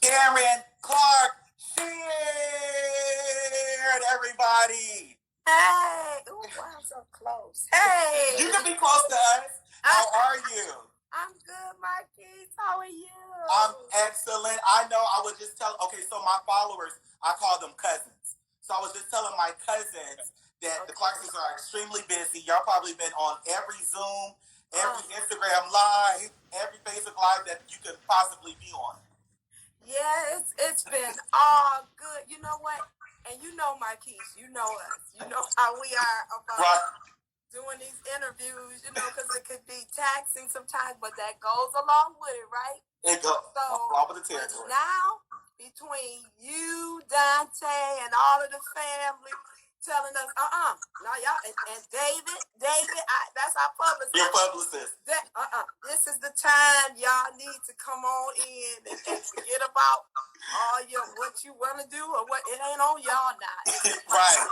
Karen Clark Sheard, everybody. Hey. Ooh, wow, so close. Hey. You can be close to us. How are you? I'm good, Marquis. How are you? I'm excellent. I know I was just telling, okay, so my followers, I call them cousins. So I was just telling my cousins that the Clark sisters are extremely busy. Y'all probably been on every Zoom, every Instagram Live, every Facebook Live that you could possibly be on. Yeah, it's been all good. You know what? And you know, Marquis, you know us. You know how we are about doing these interviews, you know, because it could be taxing sometimes, but that goes along with it, right? It goes along with the territory. Now, between you, Dante, and all of the family telling us, no, y'all, and David, that's our publicist. Your publicist. This is the time y'all need to come on in and forget about all what you want to do or what, it ain't on y'all now. Right.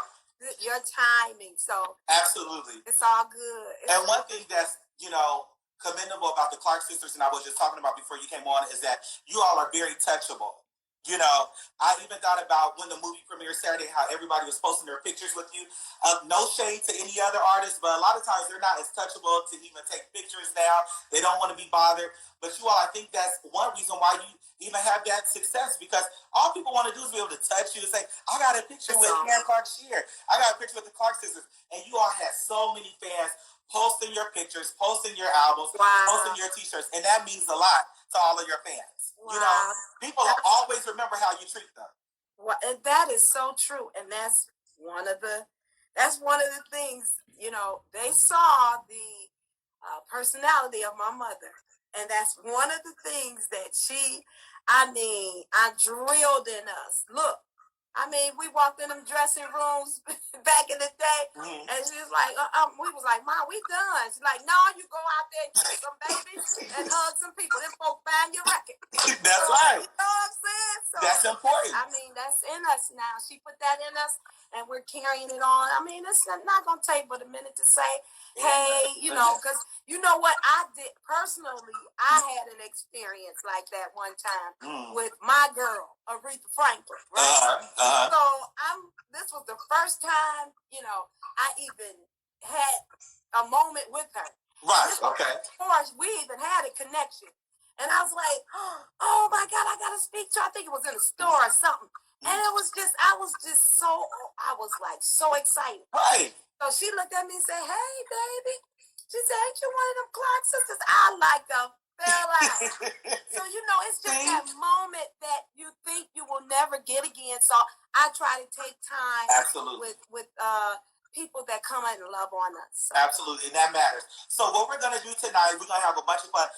Your timing, so absolutely, it's all good. And one thing that's commendable about the Clark sisters, and I was just talking about before you came on, is that you all are very touchable. You know, I even thought about when the movie premiered Saturday, how everybody was posting their pictures with you. No shade to any other artists, but a lot of times they're not as touchable to even take pictures now. They don't want to be bothered. But you all, I think that's one reason why you even have that success, because all people want to do is be able to touch you and say, I got a picture with Karen Clark Sheard. I got a picture with the Clark sisters. And you all had so many fans posting your pictures, posting your albums, posting your t-shirts. And that means a lot to all of your fans. You know, people always remember how you treat them. Well, and that is so true. And that's one of the things, you know, they saw the personality of my mother. And that's one of the things that I drilled in us. Look, we walked in them dressing rooms back in the day, and she was like, we was like, Mom, we done. She's like, no, you go out there and kiss some babies and hug some people. Then folks find your record. That's right. You know what I'm saying? So that's important. That's in us now. She put that in us, and we're carrying it on. It's not going to take but a minute to say, hey, you know, because you know what I did personally, I had an experience like that one time with my girl, Aretha Franklin, right? So this was the first time, you know, I even had a moment with her. Right, okay. Of course, we even had a connection. And I was like, oh my God, I got to speak to her. I think it was in a store or something. And I was like so excited. Right. So she looked at me and said, hey, baby. She said, ain't you one of them Clark sisters? I like them. Fell out. So, you know, it's just that moment that you think you will never get again. So I try to take time with people that come and love on us. So. Absolutely, and that matters. So what we're going to do tonight, we're going to have a bunch of fun.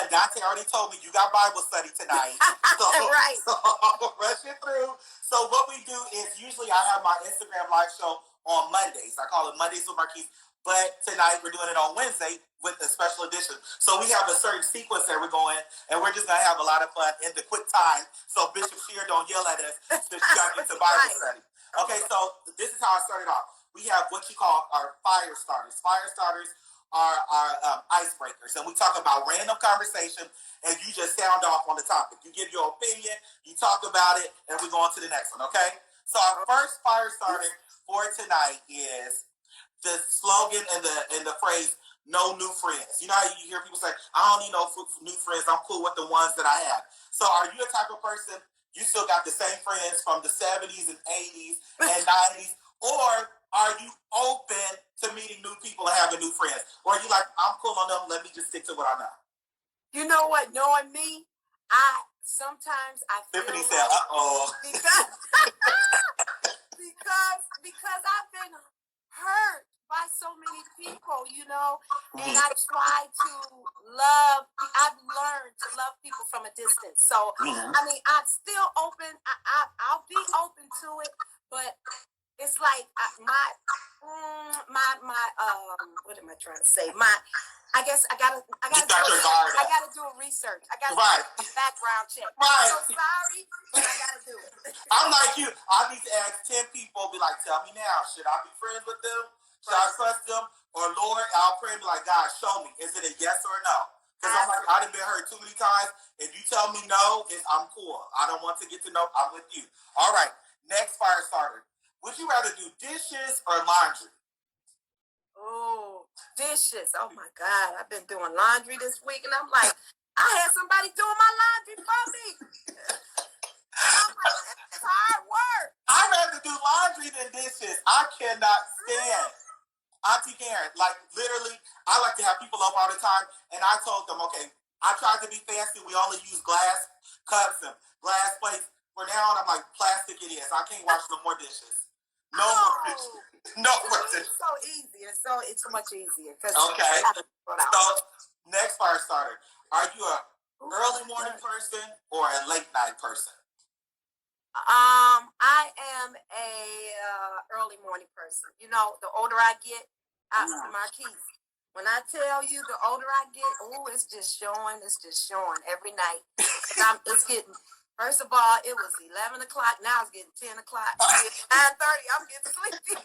Dante already told me you got Bible study tonight. So, right. So I'll rush it through. So what we do is usually I have my Instagram live show on Mondays. I call it Mondays with Marquis. But tonight we're doing it on Wednesday with a special edition. So we have a certain sequence that we're going, and we're just going to have a lot of fun in the quick time. So Bishop Sheard don't yell at us since you got to get to Bible study. Okay, so this is how I started off. We have what you call our fire starters. Fire starters are our icebreakers. And we talk about random conversation, and you just sound off on the topic. You give your opinion, you talk about it, and we go on to the next one, okay? So our first fire starter for tonight is the slogan and the phrase, no new friends. You know how you hear people say, I don't need no new friends. I'm cool with the ones that I have. So are you a type of person, you still got the same friends from the 70s and 80s and 90s, or are you open to meeting new people and having new friends? Or are you like, I'm cool on them, let me just stick to what I know? You know what? Knowing me, sometimes I feel Tiffany said, uh-oh. Because I've been hurt by so many people, you know, and I try to I've learned to love people from a distance. So, I'm still open. I'll be open to it, but it's like my what am I trying to say? I guess I gotta do a research. I gotta do a background check. Right. I'm so sorry, but I gotta do it. I'm like you. I need to ask 10 people, be like, tell me now, should I be friends with them? Should I trust them? Or Lord, I'll pray and be like, God, show me. Is it a yes or a no? Because I'm like, I'd done been hurt too many times. If you tell me no, I'm cool. I don't want to get to know. I'm with you. All right. Next fire starter. Would you rather do dishes or laundry? Oh, dishes. Oh my God. I've been doing laundry this week and I'm like, I had somebody doing my laundry for me. And I'm like, it's hard work. I'd rather do laundry than dishes. I cannot stand Auntie Karen. Like, literally, I like to have people up all the time. And I told them, okay, I tried to be fancy. We only use glass cups and glass plates. For now on, I'm like, plastic it is. I can't wash no more dishes. No more dishes. No more dishes. It's so easy. It's so much easier. Okay. So, next fire starter. Are you a early morning person or a late night person? I am a early morning person. You know, the older I get, Marquis, when I tell you the older I get, it's just showing every night. It's getting, first of all, it was 11 o'clock. Now it's getting 10 o'clock. 9:30, I'm getting sleepy.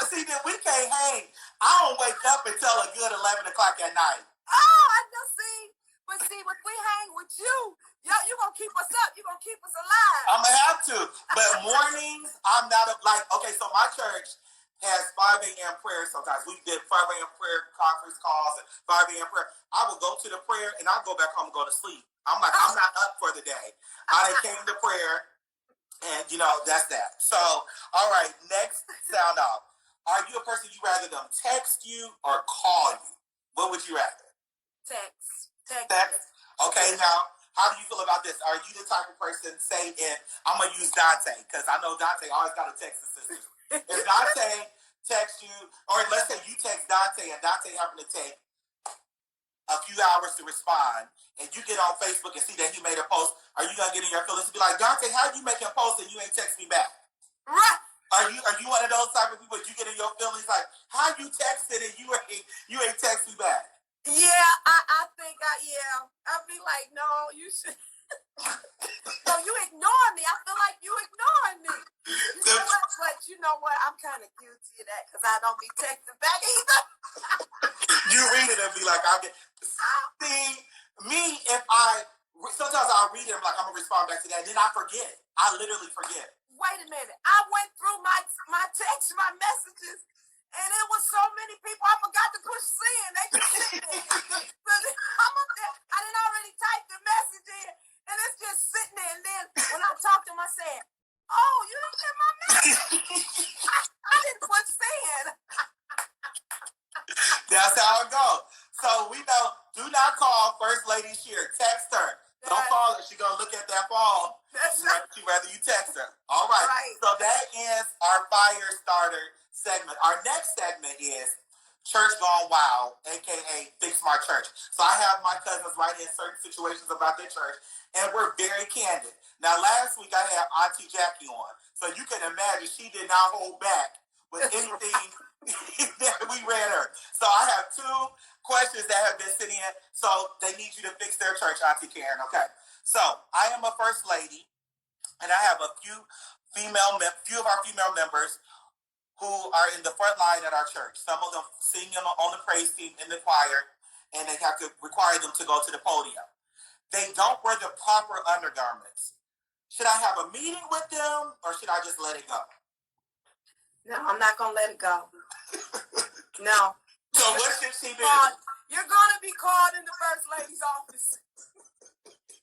See, then we can't hang. I don't wake up until a good 11 o'clock at night. Oh, I just see. But see, when we hang with you, you're going to keep us up. You're going to keep us alive. I'm going to have to. But mornings, I'm not okay, so my church has 5 a.m. prayer sometimes. We did 5 a.m. prayer conference calls and 5 a.m. prayer. I would go to the prayer and I'll go back home and go to sleep. I'm like, I'm not up for the day. I done came to prayer and, that's that. So, all right, next sound off. Are you a person you rather them text you or call you? What would you rather? Text. Okay, now, how do you feel about this? Are you the type of person, say, I'm going to use Dante, because I know Dante always got a text assistant. If Dante texts you, or let's say you text Dante, and Dante happen to take a few hours to respond, and you get on Facebook and see that he made a post, are you going to get in your feelings and be like, Dante, how you make a post and you ain't text me back? Right. Are you one of those type of people, you get in your feelings like, how you texted and you ain't text me back? Yeah, I think I'll be like, no, you should. No, you ignore me. I feel like you ignoring me. You know what? But you know what? I'm kind of guilty of that because I don't be texting back either. You read it and be like, see, me, sometimes I'll read it and I'm like, I'm going to respond back to that. Then I forget. I literally forget. Wait a minute. I went through my text, my messages, and it was so many people I forgot to push send. They just sitting there. I'm up there. I didn't already type the message in, and it's just sitting there. And then when I talked to them, I said, "Oh, you didn't get my message? I didn't push send." That's how it goes. So we know, do not call First Lady Sheard. Text her. Don't call her. She's going to look at that phone. She'd rather you text her. All right. So that ends our fire starter segment. Our next segment is Church Gone Wild, a.k.a. Fix My Church. So I have my cousins write in certain situations about their church, and we're very candid. Now, last week I had Auntie Jacky on. So you can imagine she did not hold back with anything that we read her. So I have 2 questions that have been sitting in. So they need you to fix their church, Auntie Karen. Okay. So I am a first lady, and I have a few of our female members who are in the front line at our church. Some of them sing on the praise team in the choir, and they have to require them to go to the podium. They don't wear the proper undergarments. Should I have a meeting with them, or should I just let it go? No, I'm not going to let it go. No. So what should she do? You're going to be called in the First Lady's office.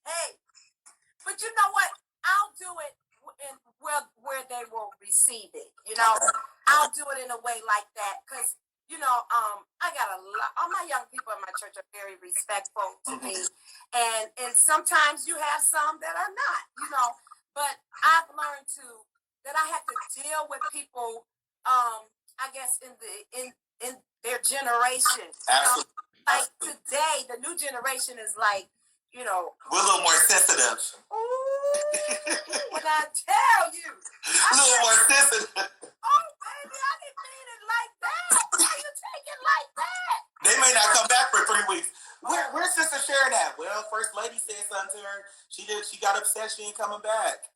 Hey, but you know what? I'll do it where they will receive it. I'll do it in a way like that because, I got a lot. All my young people in my church are very respectful to me. And sometimes you have some that are not, but I've learned that I have to deal with people, I guess, in their generation. Absolutely. Like today, the new generation is like, we're a little more sensitive. Ooh, when I tell you. A little more sensitive. Oh, baby, I didn't mean it like that. Why you take it like that? They may not come back for 3 weeks. Where's Sister Sheard at? Well, First Lady said something to her. She got upset. She ain't coming back.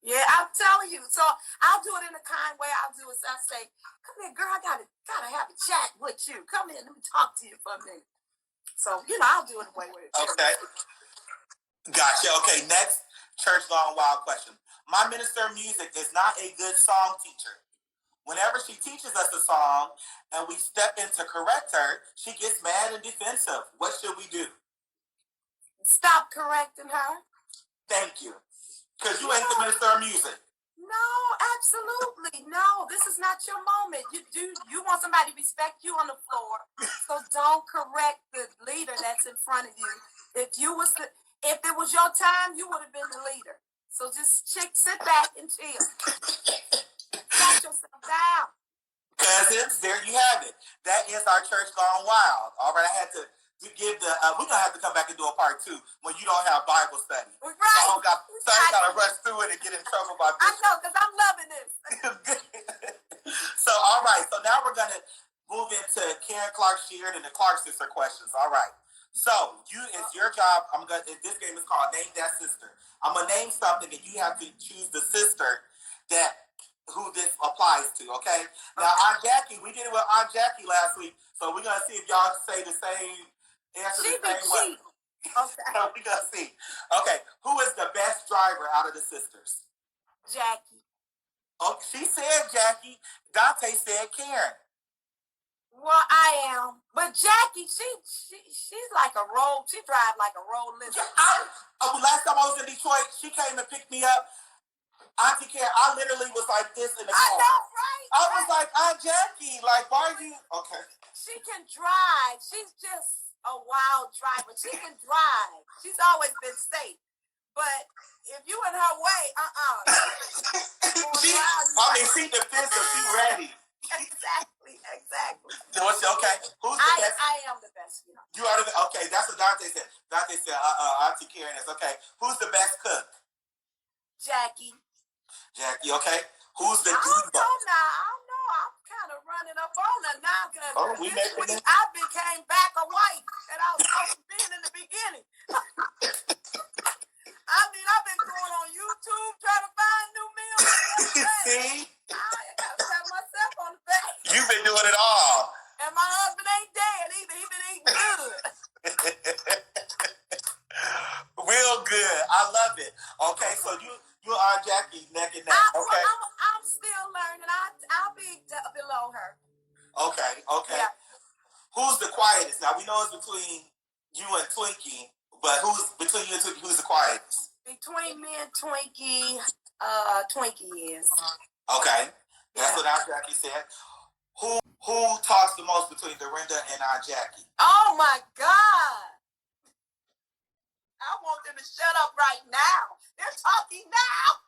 Yeah, I'm telling you. So I'll do it in a kind way. I'll do it. So I say, come here, girl, I gotta have a chat with you. Come here, let me talk to you for a minute. So, I'll do it the way with it. Okay. Gotcha. Okay, next church gone wild question. My minister of music is not a good song teacher. Whenever she teaches us a song and we step in to correct her, she gets mad and defensive. What should we do? Stop correcting her. Thank you. Because you ain't the minister of music. No, absolutely. No, this is not your moment. You want somebody to respect you on the floor. So don't correct the leader that's in front of you. If it was your time, you would have been the leader. So just sit back and chill. Calm yourself down. Cousins, there you have it. That is our church gone wild. All right, I had to give we're going to have to come back and do a part 2 when you don't have Bible study. Right. So I got to rush through it and get in trouble about this. I know, because I'm loving this. So, all right. So now we're going to move into Karen Clark Sheard and the Clark sister questions. All right. So it's your job. This game is called Name That Sister. I'm going to name something and you have to choose the sister who this applies to, okay? Now, Aunt Jacky, we did it with Aunt Jacky last week, so we're going to see if y'all say the same answer the same way. Okay. So we're going to see. Okay, who is the best driver out of the sisters? Jacky. Oh, she said Jacky. Dante said Karen. Well, I am. But Jacky, she's like a roll. She drives like a roll lizard. Last time I was in Detroit, she came and picked me up. Auntie Karen, I literally was like this in the car. I know, right? I was like, Aunt Jacky, like, why are you... Okay. She can drive. She's just a wild driver. She can drive. She's always been safe. But if you in her way, she defensive. She ready. Exactly. Okay. Who's the best? I am the best. You are the best. Okay, that's what Dante said. Dante said, Auntie Karen is okay. Who's the best cook? Jacky, okay. Who's the diva? I don't know. I'm kind of running up on her now because I became back a wife that I was supposed to be in the beginning. I've been going on YouTube trying to find new meals. See? I gotta pat myself on the back. You've been doing it all. And my husband ain't dead either. He been eating good. Real good. I love it. Okay, so you are Jacky neck and neck. Okay. I'm still learning. I'll be below her. Okay. Yeah. Who's the quietest? Now we know it's between you and Twinkie, but between you and Twinkie, who's the quietest? Between me and Twinkie, Twinkie is. Okay. That's what Aunt Jacky said. Who talks the most between Dorinda and Aunt Jacky? Oh my God! I want them to shut up right now. They're talking now.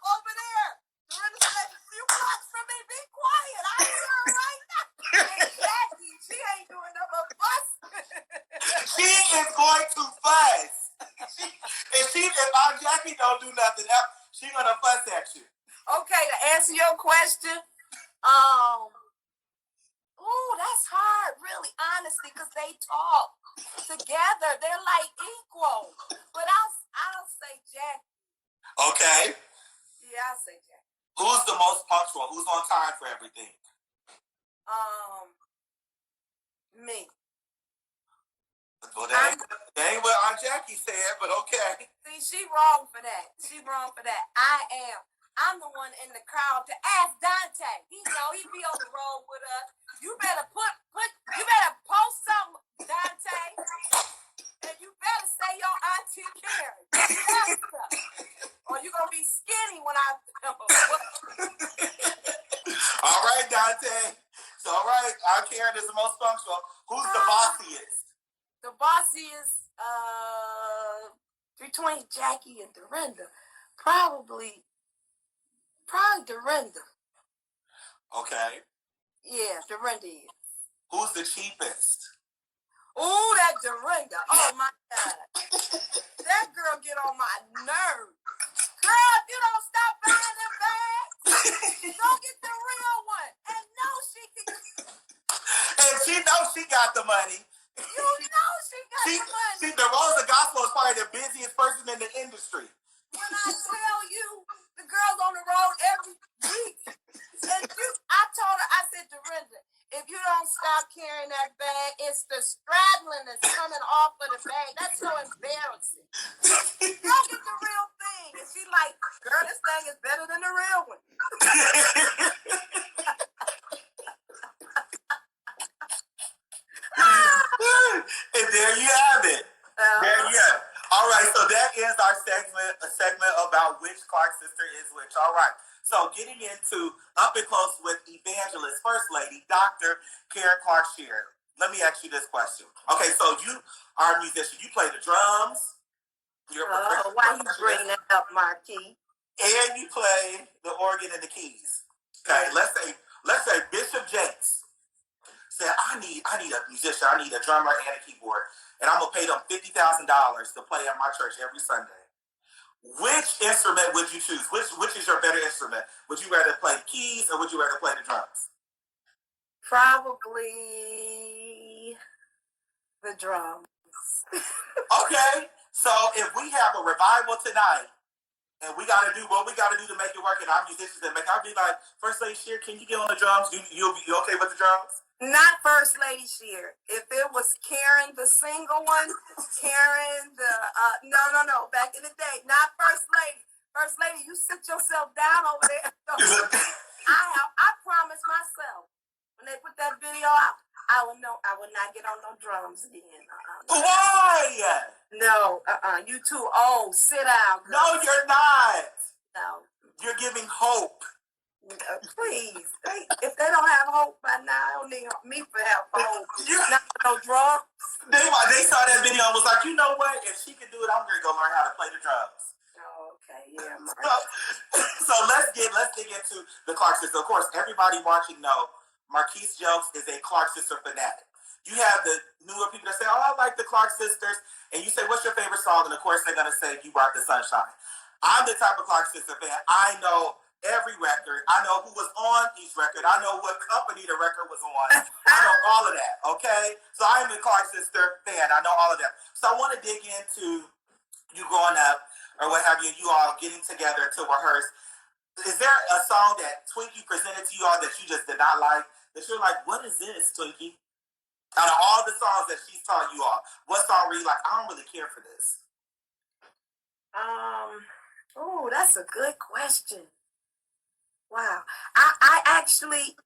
Over there. Dorinda said, "You blocks from me. Be quiet. I hear her right now." And Jacky, she ain't doing no but fuss. She is going to fuss. If Aunt Jacky don't do nothing else, she's gonna fuss at you. Okay, to answer your question, that's hard, really, honestly, because they talk together. They're like equal. But I'll say Jacky. Okay. Yeah, I'll say Jacky. Who's the most punctual? Who's on time for everything? Me. Well, that ain't what Aunt Jacky said, but okay. See, she wrong for that. I am. I'm the one in the crowd to ask Dante. He be on the road with us. You better you better post something, Dante. And you better say your Auntie Karen. Or you're going to be skinny when I... All right, Dante. So, all right, Aunt Karen is the most punctual. Who's the bossiest? The bossiest, between Jacky and Dorinda, probably Dorinda. Okay. Yeah, Dorinda is. Who's the cheapest? Ooh, that Dorinda. Oh, my God. That girl get on my nerves. Girl, if you don't stop buying them bags, go get the real one. And she can... And she knows she got the money. You know she got the money. The Rosa Gospel is probably the busiest person in the industry. When I tell you, the girl's on the road every week. And I told her, I said, Dorinda, if you don't stop carrying that bag, it's the straddling that's coming off of the bag. That's so embarrassing. Don't get the real thing. And she's like, girl, this thing is better than the real one. And there you have it. There you have it. All right, so that is our segment about which Clark sister is which. All right, so getting into Up and Close with Evangelist First Lady, Dr. Karen Clark Sheard. Let me ask you this question. Okay, so you are a musician. You play the drums. Why you bring that up, Marquis? And you play the organ and the keys. Okay, let's say Bishop Jelks said, I need a musician, I need a drummer and a keyboard, and I'm gonna pay them $50,000 to play at my church every Sunday. Which instrument would you choose? Which is your better instrument? Would you rather play the keys or would you rather play the drums? Probably the drums. Okay, so if we have a revival tonight and we got to do what we got to do to make it work, and our musicians that make, I'll be like, First Lady Sheard, can you get on the drums? You okay with the drums? Not First Lady Sheard. If it was Karen, the single one, Karen, the no. Back in the day, not First Lady. First Lady, you sit yourself down over there. I promised myself when they put that video out, I would not get on no drums again. Why? No, you too old. Sit down. Girl. No, you're not. No. You're giving hope. Please, if they don't have hope by now, I don't need me to have hope. Not no drums. They saw that video and was like, you know what? If she can do it, I'm gonna go learn how to play the drums. Oh, okay, yeah. So let's dig into the Clark sisters. Of course, everybody watching know Marquis Jelks is a Clark sister fanatic. You have the newer people that say, oh, I like the Clark sisters, and you say, what's your favorite song? And of course, they're gonna say, You Brought the Sunshine. I'm the type of Clark sister fan. I know every record. I know who was on each record. I know what company the record was on. I know all of that, okay? So I am a Clark sister fan. I know all of that. So I want to dig into you growing up or what have you all getting together to rehearse. Is there a song that Twinkie presented to you all that you just did not like? That you're like, what is this, Twinkie? Out of all the songs that she's taught you all, what song were you like, I don't really care for this? Oh, that's a good question. Wow. I actually,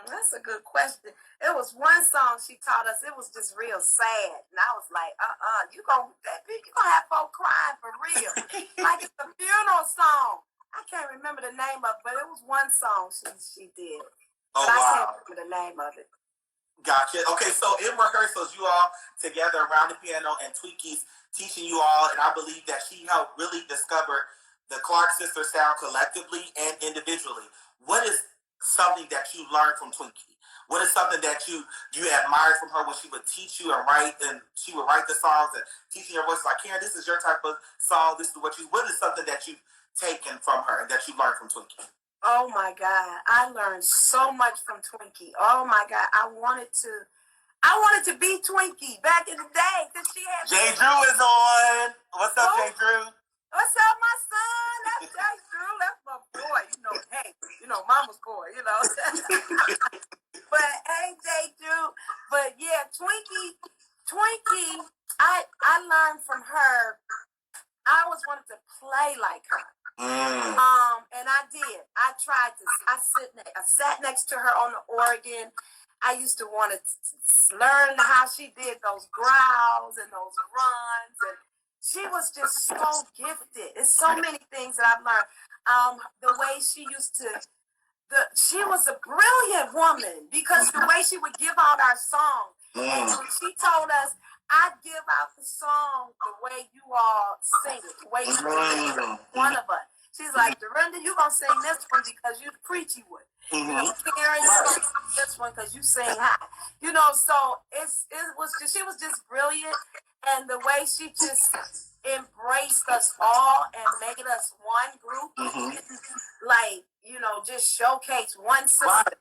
that's a good question. It was one song she taught us. It was just real sad. And I was like, you gonna have folk crying for real. Like it's a funeral song. I can't remember the name of it, but it was one song she did. Oh, but wow. I can't remember the name of it. Gotcha. Okay, so in rehearsals, you all together around the piano and Twinkie's teaching you all, and I believe that she helped really discover the Clark sister sound collectively and individually. What is something that you learned from Twinkie? What is something that you admired from her when she would teach you and she would write the songs and teaching your voice like, Karen, this is your type of song. This is what is something that you've taken from her and that you learned from Twinkie? Oh my God, I learned so much from Twinkie. Oh my God, I wanted to be Twinkie back in the day because she had. Jay Drew is on. What's up, Jay Drew? What's up, my son? That's Jay Drew. That's my boy. Hey, mama's boy. But hey, Jay Drew. But yeah, Twinkie. I learned from her. I always wanted to play like her. And I did. I tried to. I sat next to her on the organ. I used to want to learn how she did those growls and those runs, and she was just so gifted. It's so many things that I've learned. The way she used to. She was a brilliant woman because the way she would give out our song, and when she told us, I give out the song the way you all sing it, the way you sing it, one of us. She's like, Dorinda, you gonna sing this one because you the preachy one. Karen, you gonna sing this one because you sing high. So she was just brilliant, and the way she just embraced us all and made us one group, just showcase one sister.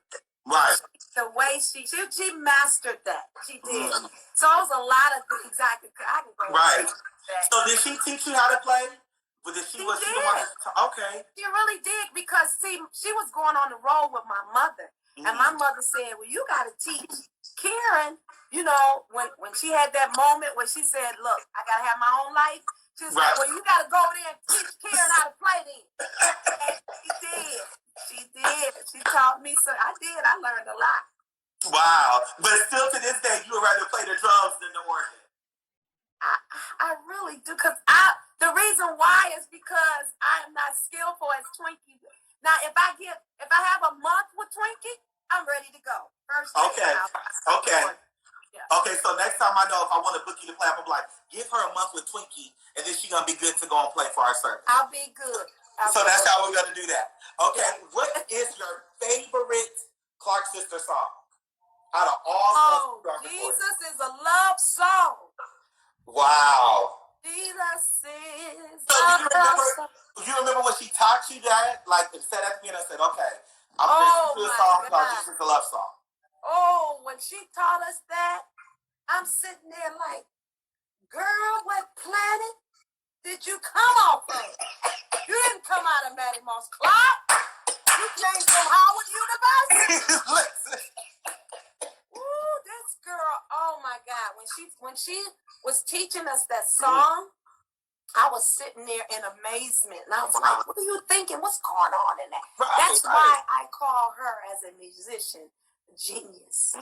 Right. The way She mastered that. She did. So it was a lot of things I can go. Right. So did she teach you how to play? Was she the one? Okay. She really did, because see, she was going on the road with my mother, and my mother said, "Well, you got to teach Karen." You know, when she had that moment where she said, "Look, I got to have my own life," she was like, "Well, you got to go over there and teach Karen how to play then." And she did. She did. She taught me, so I did. I learned a lot. Wow. But still to this day, you would rather play the drums than the organ. I really do, because the reason why is because I am not skillful as Twinkie. Now, if I have a month with Twinkie, I'm ready to go. First day, Okay. Yeah. Okay, so next time I know if I want to book you to play, I'm gonna be like, give her a month with Twinkie, and then she's gonna be good to go and play for our service. I'll be good. So that's how we're gonna do that. Okay, yeah. What is your favorite Clark sister song? Out of all Jesus is a love song. Wow. Jesus is so do you remember when she taught you that? Like, said at the end, I said, okay, I'm going to do a song called Jesus is a love song. Oh, when she taught us that, I'm sitting there like, girl, what planet did you come off of? You didn't come out of Matty Moss Clark. You came from Howard University. Listen. Ooh, this girl, oh my God. When she was teaching us that song, I was sitting there in amazement. And I was like, what are you thinking? What's going on in that? That's why I call her, as a musician, genius.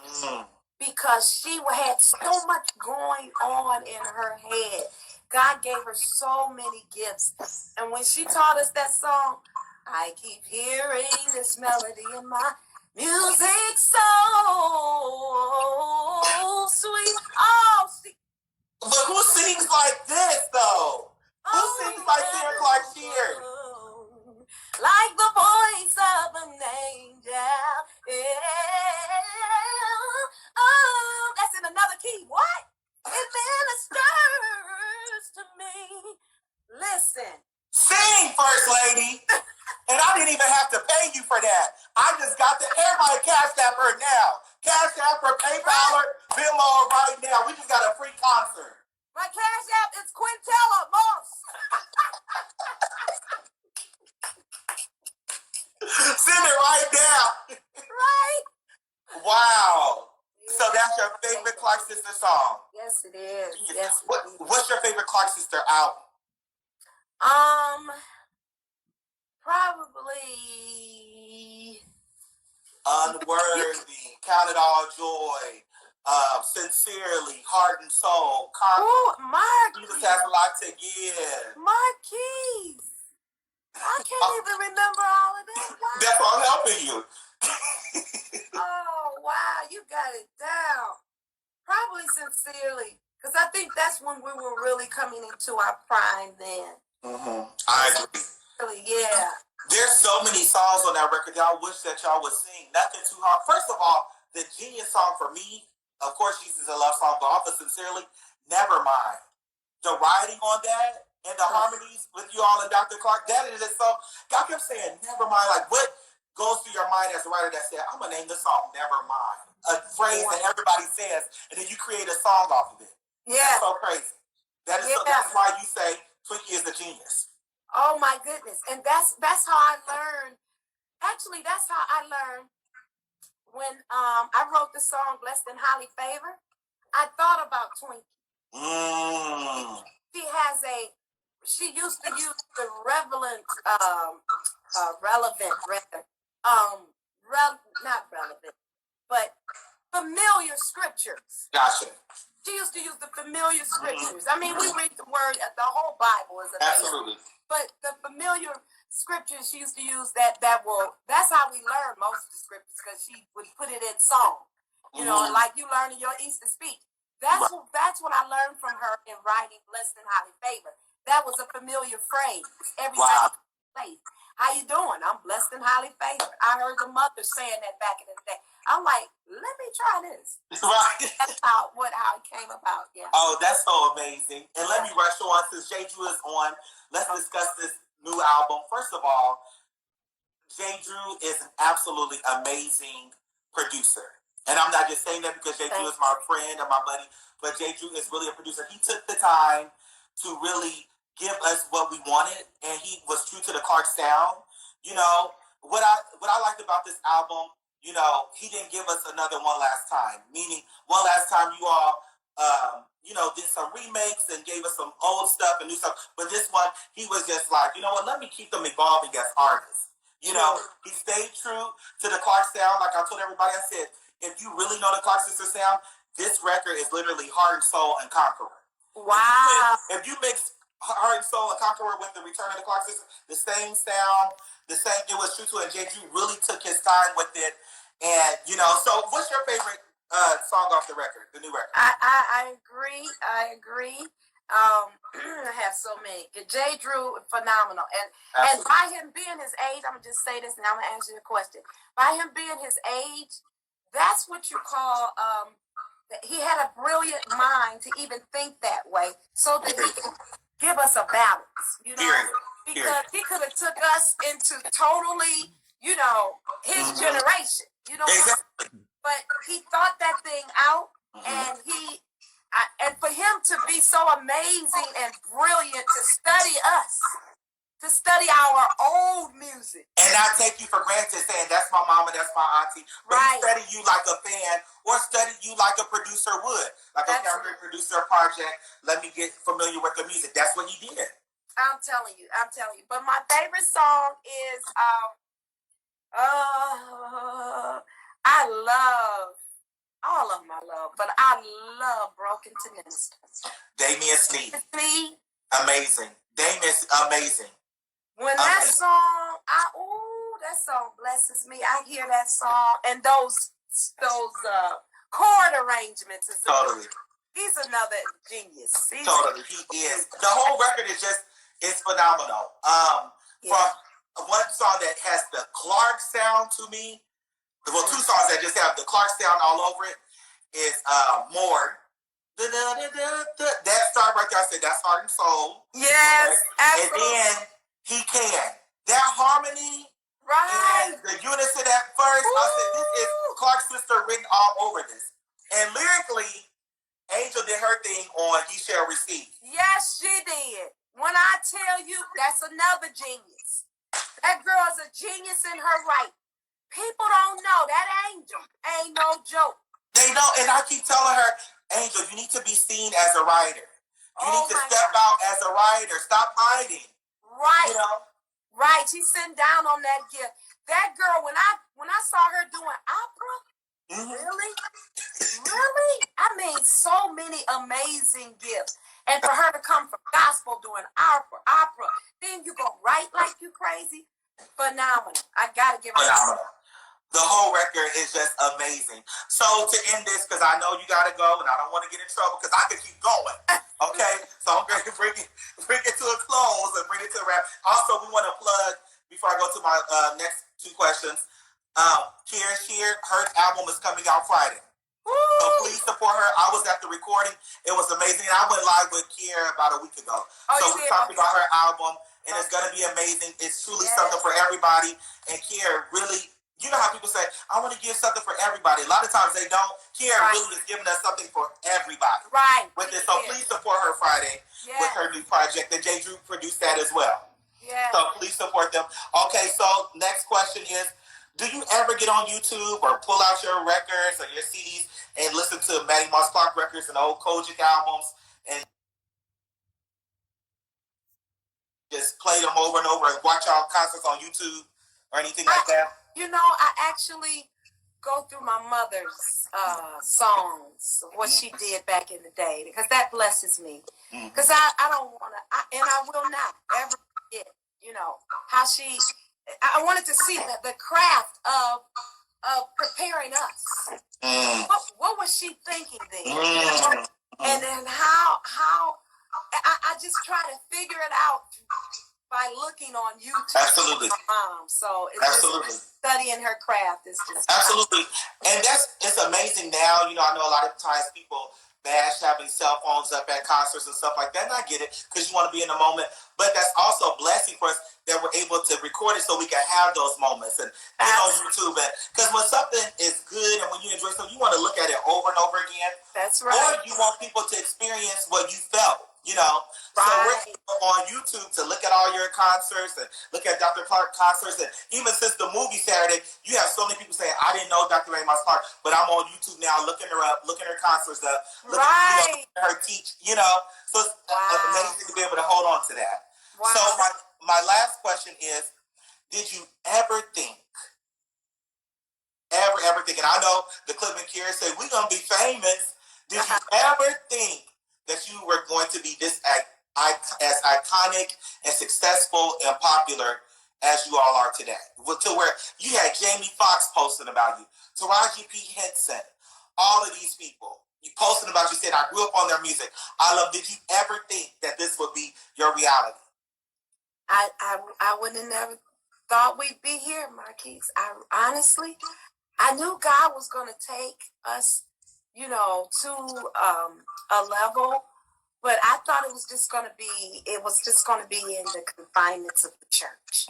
Because she had so much going on in her head. God gave her so many gifts. And when she taught us that song, I keep hearing this melody in my music so sweet. Oh, but who sings like this, though? Who sings like Sarah Clark Sheard? Like the voice of an angel. Yeah. Oh, that's in another key. What? It ministers to me. Listen. Sing, First Lady. And I didn't even have to pay you for that. I just got to everybody Cash App her now. Cash App her, PayPal her, Venmo her right now. We just got a free concert. My Cash App is Quintella Moss. Send it right now. Right? Wow. Yeah. So that's your favorite Clark sister song? Yes, it is. Yes. What's your favorite Clark sister album? Probably Unworthy, Count It All Joy, Sincerely, Heart and Soul. Oh, Marquis. Jesus Has a Lot to Give. Marquis. I can't even remember all of that. Wow. That's why I'm helping you. Oh, wow. You got it down. Probably Sincerely. Because I think that's when we were really coming into our prime then. I agree. Really, yeah. There's so many songs on that record that I wish that y'all would sing. Nothing too hard. First of all, the genius song for me, of course, Jesus is a love song, but also Sincerely, Never Mind. The writing on that and the harmonies with you all and Dr. Clark, that is just so. God kept saying, never mind. Like, what goes through your mind as a writer that said, I'm going to name the song Never Mind? A phrase that everybody says, and then you create a song off of it. Yeah. That's so crazy. That is so, that's why you say Twinkie is the genius. Oh my goodness. And that's how I learned. Actually, that's how I learned when I wrote the song Blessed and Highly Favored. I thought about Twinkie. She used to use the not relevant, but familiar scriptures. Gotcha. She used to use the familiar scriptures. I mean, we read the word, the whole Bible is amazing. Absolutely. But the familiar scriptures she used to use that's how we learn most of the scriptures, because she would put it in song. You know, like you learn in your Easter speech. That's what I learned from her in writing Blessed and Highly Favored. That was a familiar phrase. Everybody plays. How you doing? I'm blessed and highly favored. I heard the mother saying that back in the day. I'm like, let me try this. Right. That's how it came about. Yeah. Oh, that's so amazing. And let me rush on, since J. Drew is on. Let's discuss this new album. First of all, J. Drew is an absolutely amazing producer. And I'm not just saying that because J. Drew is my friend and my buddy, but J. Drew is really a producer. He took the time to really give us what we wanted, and he was true to the Clark sound. You know, what I liked about this album, you know, he didn't give us another One Last Time, meaning One Last Time you all, you know, did some remakes and gave us some old stuff and new stuff. But this one, he was just like, you know what, let me keep them evolving as artists. You know, he stayed true to the Clark sound. Like I told everybody, I said, if you really know the Clark Sister sound, this record is literally Heart and Soul and Conqueror. Wow. If you mix Heart and Soul and Conqueror with the Return of the Clark Sister, the same sound, the same, it was true to it. J. Drew really took his time with it. And, you know, so what's your favorite song off the record, the new record? I agree. I I have so many. J. Drew, phenomenal. And by him being his age, I'm going to just say this and I'm going to answer your question. By him being his age, that's what you call, he had a brilliant mind to even think that way so that he can give us a balance, you know? Because he could have took us into totally, you know, his generation, you know? Exactly. But he thought that thing out, and and for him to be so amazing and brilliant to study us, to study our old music. And not take you for granted saying, that's my mama, that's my auntie. But he studied you like a fan or studied you like a producer would. Like, okay, I'm going to produce a project. Let me get familiar with the music. That's what he did. I'm telling you. But my favorite song is, I love, all of them I love, but I love Broken to Minister. Damian Sneed. Amazing. Damian is amazing. When that song, that song blesses me. I hear that song and those chord arrangements. Totally. He's another genius. He is. The whole record is phenomenal. From one song that has the Clark sound to me, well, two songs that just have the Clark sound all over it is More. That start right there, I said, that's Heart and Soul. Yes, absolutely. And then He Can. That harmony, and the unison at first, I said, this is Clark Sister written all over this. And lyrically, Angel did her thing on You Shall Receive. Yes, she did. When I tell you, that's another genius. That girl's a genius in her right. People don't know that Angel ain't no joke. They know, and I keep telling her, Angel, you need to be seen as a writer. You need to step out as a writer. Stop hiding. Right. You know? Right. She's sitting down on that gift. That girl, when I saw her doing opera, really? I mean, so many amazing gifts. And for her to come from gospel doing opera, then you go write like you crazy. Phenomenal. I gotta give her phenomenal. The whole record is just amazing. So to end this, because I know you gotta go, and I don't want to get in trouble, because I could keep going. Okay, so I'm going to bring it to a close and bring it to a wrap. Also, we want to plug before I go to my next two questions. Sheard, her album is coming out Friday. Woo! So please support her. I was at the recording. It was amazing. I went live with Kier about a week ago. So we talked about her album, and it's going to be amazing. It's truly something for everybody. And Kier really, you know how people say, I want to give something for everybody. A lot of times they don't. Kier really is giving us something for everybody. Right. With this. So please support her Friday with her new project. And J. Drew produced that as well. Yeah. So please support them. Okay, so next question is, do you ever get on YouTube or pull out your records or your CDs and listen to Maddie Moss Clark records and old Kojic albums and just play them over and over and watch our concerts on YouTube or anything like that? You know, I actually go through my mother's songs, what she did back in the day, because that blesses me. Because I don't want to, and I will not ever forget, you know, how I wanted to see the craft of preparing us. What was she thinking then? You know? And then how I just try to figure it out by looking on YouTube. Absolutely. So it's just studying her craft is just absolutely. And it's amazing now. You know, I know a lot of times people bash having cell phones up at concerts and stuff like that. And I get it because you want to be in the moment. But that's also a blessing for us that we're able to record it so we can have those moments and get on YouTube. Because when something is good and when you enjoy something, you want to look at it over and over again. That's right. Or you want people to experience what you felt. You know, right. So we're on YouTube to look at all your concerts and look at Dr. Clark concerts. And even since the movie Saturday, you have so many people saying, I didn't know Dr. Amos Clark, but I'm on YouTube now looking her up, looking her concerts up, looking her teach, you know. So it's amazing to be able to hold on to that. Wow. So my last question is, did you ever think, and I know the Cleveland Curious say, we're going to be famous. Did you ever think that you were going to be this as iconic and successful and popular as you all are today? To where you had Jamie Foxx posting about you, Taraji P. Henson, all of these people. You posting about you, said, I grew up on their music. Did you ever think that this would be your reality? I would have never thought we'd be here, Marquis. Honestly, I knew God was going to take us, you know, to a level, but I thought it was just going to be in the confinements of the church.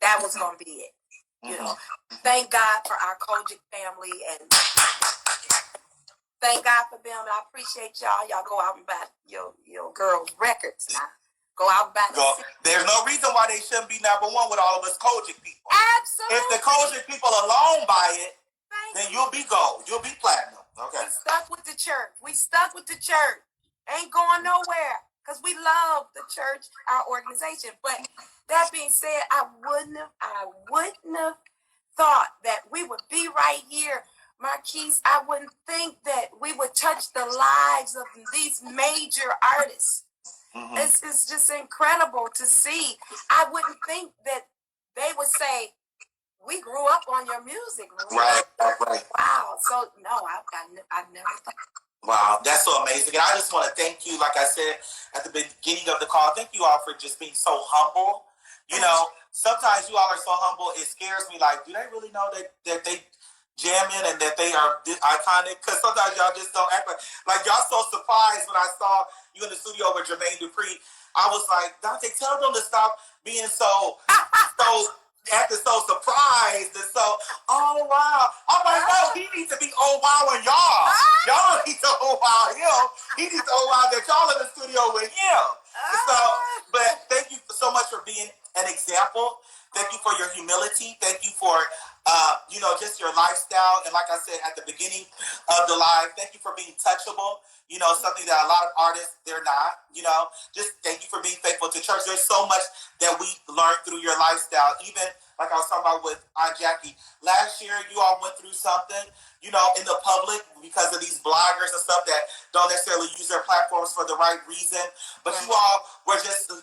That was going to be it. You know, thank God for our Kojic family and thank God for them. I appreciate y'all. Y'all go out and buy your girls' records now. Go out and buy them. There's no reason why they shouldn't be number one with all of us Kojic people. Absolutely. If the Kojic people alone buy it, then you'll be gold. You'll be platinum. Okay. We stuck with the church. Ain't going nowhere because we love the church, our organization. But that being said, I wouldn't have thought that we would be right here, Marquis. I wouldn't think that we would touch the lives of these major artists. It's just incredible to see. I wouldn't think that they would say, we grew up on your music. Right. Wow. So, no, I've never thought. Wow, that's so amazing. And I just want to thank you, like I said at the beginning of the call, thank you all for just being so humble. You know, sometimes you all are so humble, it scares me. Like, do they really know that they jamming and that they are iconic? Because sometimes y'all just don't act like y'all so surprised when I saw you in the studio with Jermaine Dupri. I was like, Dante, tell them to stop being acting so surprised and so, oh wow. I'm like, no, he needs to be oh wow and y'all. Y'all don't need to oh wow him. He needs to oh wow that y'all in the studio with him. So, but thank you so much for being an example. Thank you for your humility. Thank you for, just your lifestyle. And like I said at the beginning of the live, thank you for being touchable. You know, something that a lot of artists, they're not, you know. Just thank you for being faithful to church. There's so much that we learned through your lifestyle. Even like I was talking about with Aunt Jackie. Last year, you all went through something, you know, in the public because of these bloggers and stuff that don't necessarily use their platforms for the right reason. But you all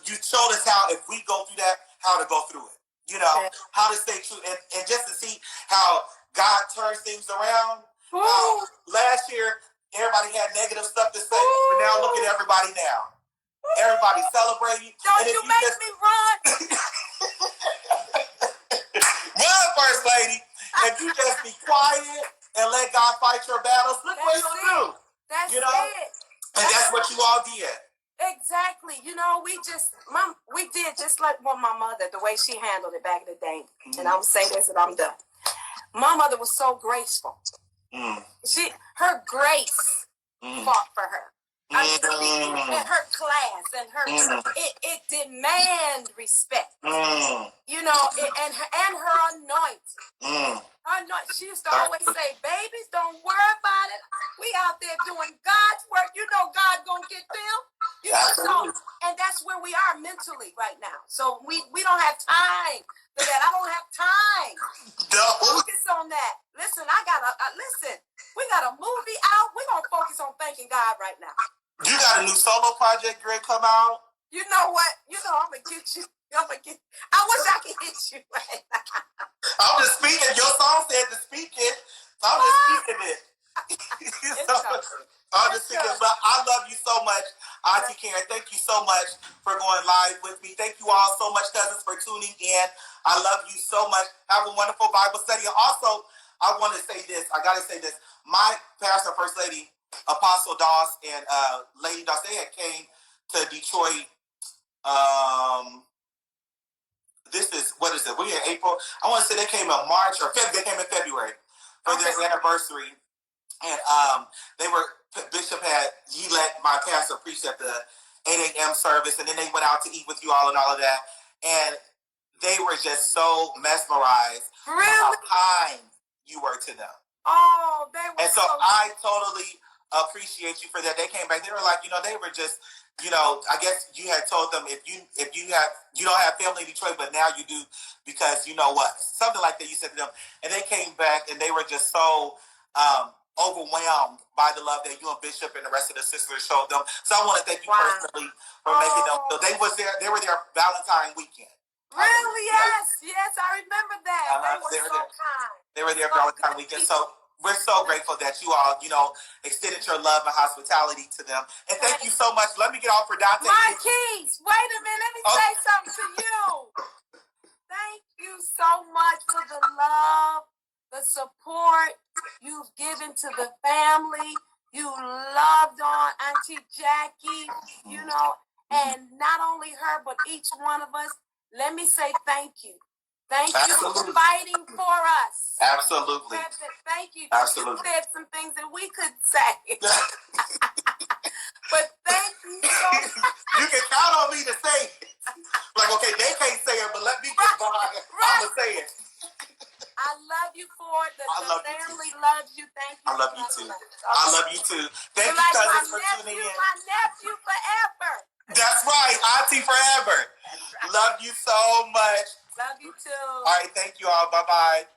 you showed us how, if we go through that, how to go through it. You know, how to stay true. And just to see how God turns things around. Last year, everybody had negative stuff to say, but now look at everybody now. Everybody celebrating. Don't you make me run. Run, First Lady. If you just be quiet and let God fight your battles, look what he'll do. That's it. And that's what you all did. Exactly. You know, we did just like my mother, the way she handled it back in the day. And I'm saying this and I'm done. My mother was so graceful. Her grace fought for her. I mean, and her class and it demand respect. You know, and her anointing. She used to always say, babies, don't worry about it. We out there doing God's work. You know God gonna get them. You know, so, and that's where we are mentally right now. So we don't have time for that. I don't have time to focus on that. Listen, we got a movie out. We're gonna focus on thanking God right now. You got a new solo project ready to come out? You know what? I'm gonna get you. I wish I could hit you right now. I'm just speaking. Your song said to speak it. So I'm just speaking it. I'm just speaking. But I love you so much, Auntie Karen. Thank you so much for going live with me. Thank you all so much, cousins, for tuning in. I love you so much. Have a wonderful Bible study. And also, I want to say this. I got to say this. My pastor, First Lady, Apostle Doss and Lady Doss, they had came to Detroit. This is, what is it? We're in April. I want to say they came in March or February. They came in February for their anniversary. And Bishop he let my pastor preach at the 8 a.m. service, and then they went out to eat with you all and all of that. And they were just so mesmerized by how kind you were to them. Oh, they were. And so I totally appreciate you for that. They came back. They were like, they were just, I guess you had told them if you don't have family in Detroit, but now you do because you know what, something like that. You said to them, and they came back and they were just so overwhelmed by the love that you and Bishop and the rest of the sisters showed them. So I want to thank you personally for making them. So they were there Valentine weekend. Really? Yes, I remember that. They were so kind. They were there Valentine weekend. So we're so grateful that you all, extended your love and hospitality to them. And thank you so much. Let me get off for Dante. Marquis, wait a minute. Let me say something to you. Thank you so much for the love, the support you've given to the family. You loved on Auntie Jackie, and not only her, but each one of us. Let me say thank you. Thank you for fighting for us. Absolutely. Thank you. Absolutely. You said some things that we couldn't say. But thank you so much. You can count on me to say it. Like, okay, they can't say it, but let me get behind it. I'm going to say it. I love you for it. The family loves you. Thank you. I love you too. I love you too. Thank you, cousins, for tuning in. My nephew forever. That's right. Auntie forever. Love you so much. Love you too. All right. Thank you all. Bye-bye.